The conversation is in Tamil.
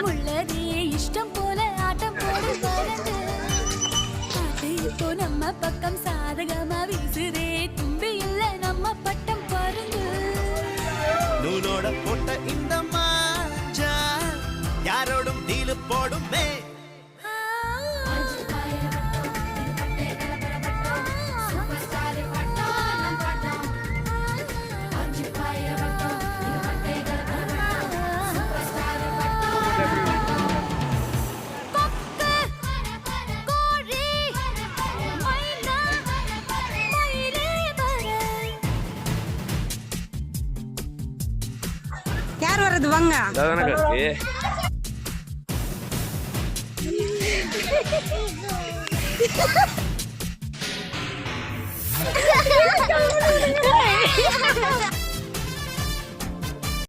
உள்ளதே இஷ்டம் போல ஆட்டம் போடு பறந்து காத்து இப்போ நம்ம பக்கம் சாதகமா வீசுதே தும்பி இல்ல நம்ம பட்டம் பறந்து நூலோட போட்ட இந்த மாஞ்சா யாரோடும் டீலு போடுமே யார் வர்றது வாங்க Ha ha ha!